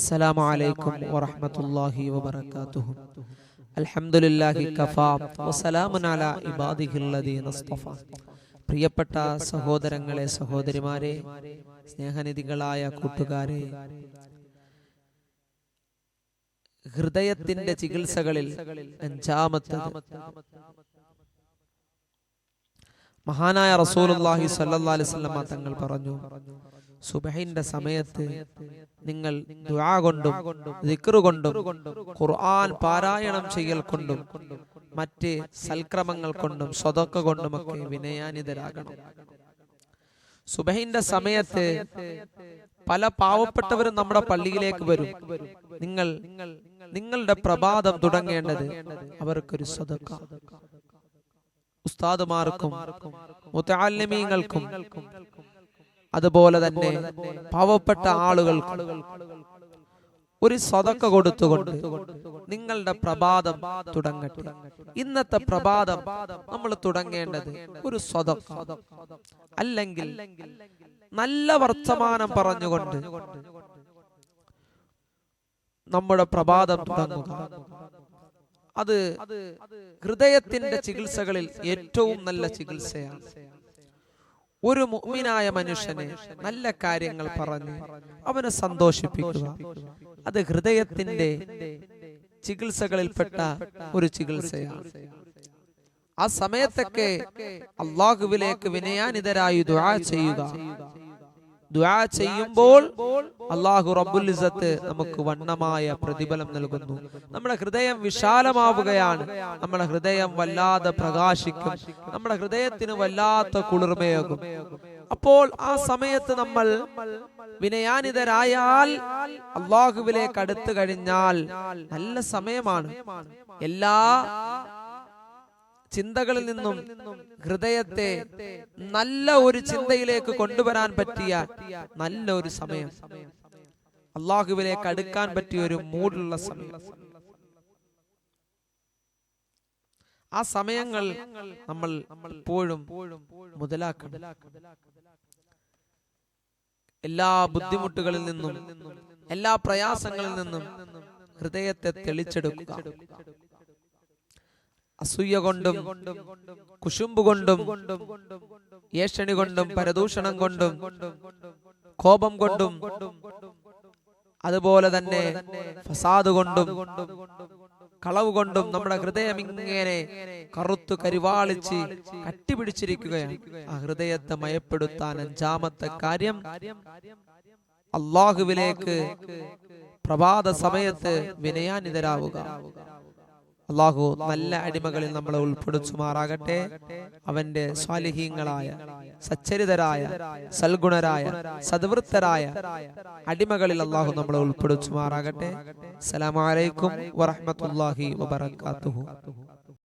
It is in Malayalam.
അസ്സലാമു അലൈക്കും വറഹ്മത്തുള്ളാഹി വബറകാതുഹു. അൽഹംദുലില്ലാഹി കഫാ വസലാമുൻ അലാ ഇബാദിഹില്ലദീന ഇസ്തഫ. പ്രിയപ്പെട്ട സഹോദരങ്ങളെ, സഹോദരിമാരെ, സ്നേഹനിധികളായ കൂട്ടുകാരെ, ഹൃദയത്തിന്റെ ചികിത്സകളിൽ അഞ്ചാമത്തേത് മഹാനായ റസൂലുള്ളാഹി സ്വല്ലല്ലാഹു അലൈഹി വസല്ലം തങ്ങൾ പറഞ്ഞു, സുബഹിന്റെ സമയത്ത് നിങ്ങൾ ദുആ കൊണ്ടും ദിക്ർ കൊണ്ടും ഖുർആൻ പാരായണം ചെയ്യൽ കൊണ്ടും മറ്റ് സൽക്രമങ്ങൾ കൊണ്ടും സ്വതക്ക കൊണ്ടുമൊക്കെ വിനയാനിതരാകണം. സുബഹിന്റെ സമയത്ത് പല പാവപ്പെട്ടവരും നമ്മുടെ പള്ളിയിലേക്ക് വരും. നിങ്ങളുടെ പ്രഭാതം തുടങ്ങേണ്ടത് അവർക്കൊരു സ്വതക്ക, ഉസ്താദുമാർക്കും മുതഅല്ലിമീങ്ങൾക്കും അതുപോലെ തന്നെ പാവപ്പെട്ട ആളുകൾക്ക് ഒരു സ്വതക്ക കൊടുത്തുകൊണ്ട് നിങ്ങളുടെ പ്രഭാതം തുടങ്ങട്ടെ. ഇന്നത്തെ പ്രഭാതം നമ്മൾ തുടങ്ങേണ്ടത് ഒരു സ്വതക്ക, അല്ലെങ്കിൽ നല്ല വർത്തമാനം പറഞ്ഞുകൊണ്ട് നമ്മുടെ പ്രഭാതം തുടങ്ങുക. അത് ഹൃദയത്തിന്റെ ചികിത്സകളിൽ ഏറ്റവും നല്ല ചികിത്സയാണ്. ഒരു മുഅ്മിനായ മനുഷ്യനെ നല്ല കാര്യങ്ങൾ പറഞ്ഞ് അവനെ സന്തോഷിപ്പിക്കുക, അത് ഹൃദയത്തിന്റെ ചികിത്സകളിൽപ്പെട്ട ഒരു ചികിത്സയാണ്. ആ സമയത്തൊക്കെ അല്ലാഹുവിലേക്ക് വിനയാനിതരായി ദുആ ചെയ്യുക. ദുആ ചെയ്യുമ്പോൾ അല്ലാഹു റബ്ബുൽ ഇസ്സത്ത് നമുക്ക് വണ്ണമായ പ്രതിഫലം നൽകുന്നു. നമ്മുടെ ഹൃദയം വിശാലമാവുകയാണ്. നമ്മുടെ ഹൃദയം വല്ലാതെ പ്രകാശിക്കും. നമ്മുടെ ഹൃദയത്തിന് വല്ലാത്ത കുളിർമയാകും. അപ്പോൾ ആ സമയത്ത് നമ്മൾ വിനയാനിതരായാൽ, അല്ലാഹുവിലേക്ക് അടുത്തു കഴിഞ്ഞാൽ നല്ല സമയമാണ്. എല്ലാ ചിന്തകളിൽ നിന്നും ഹൃദയത്തെ നല്ല ഒരു ചിന്തയിലേക്ക് കൊണ്ടുവരാൻ പറ്റിയ നല്ല ഒരു സമയം, അല്ലാഹുവിലേക്ക് അടുക്കാൻ പറ്റിയ ഒരു മൂടുള്ള സമയം. ആ സമയങ്ങൾ നമ്മൾ എപ്പോഴും മുതലാക്കണം. എല്ലാ ബുദ്ധിമുട്ടുകളിൽ നിന്നും എല്ലാ പ്രയാസങ്ങളിൽ നിന്നും ഹൃദയത്തെ തെളിച്ചെടുക്കുക. അസൂയ കൊണ്ടും കുശുമ്പ് കൊണ്ടും ഏഷണി കൊണ്ടും പരദൂഷണം കൊണ്ടും കോപം കൊണ്ടും അതുപോലെ തന്നെ ഫസാദ് കൊണ്ടും കളവ് കൊണ്ടും നമ്മുടെ ഹൃദയം ഇങ്ങനെ കറുത്തു കരിവാളിച്ച് കട്ടിപിടിച്ചിരിക്കുകയാണ്. ആ ഹൃദയത്തെ മയപ്പെടുത്താൻ അഞ്ചാമത്തെ കാര്യം, അല്ലാഹുവിലേക്ക് പ്രഭാത സമയത്ത് വിനയാനിതരാവുക. അല്ലാഹു നല്ല അടിമകളിൽ നമ്മളെ ഉൾപ്പെടുത്തുമാറാകട്ടെ. അവന്റെ സ്വാലിഹീങ്ങളായ സച്ചരിതരായ സൽഗുണരായ സദ്വൃത്തരായ അടിമകളിൽ അല്ലാഹു നമ്മളെ ഉൾപ്പെടുത്തുമാറാകട്ടെ. അസ്സലാമു അലൈക്കും വറഹ്മത്തുള്ളാഹി വബറകാതുഹു.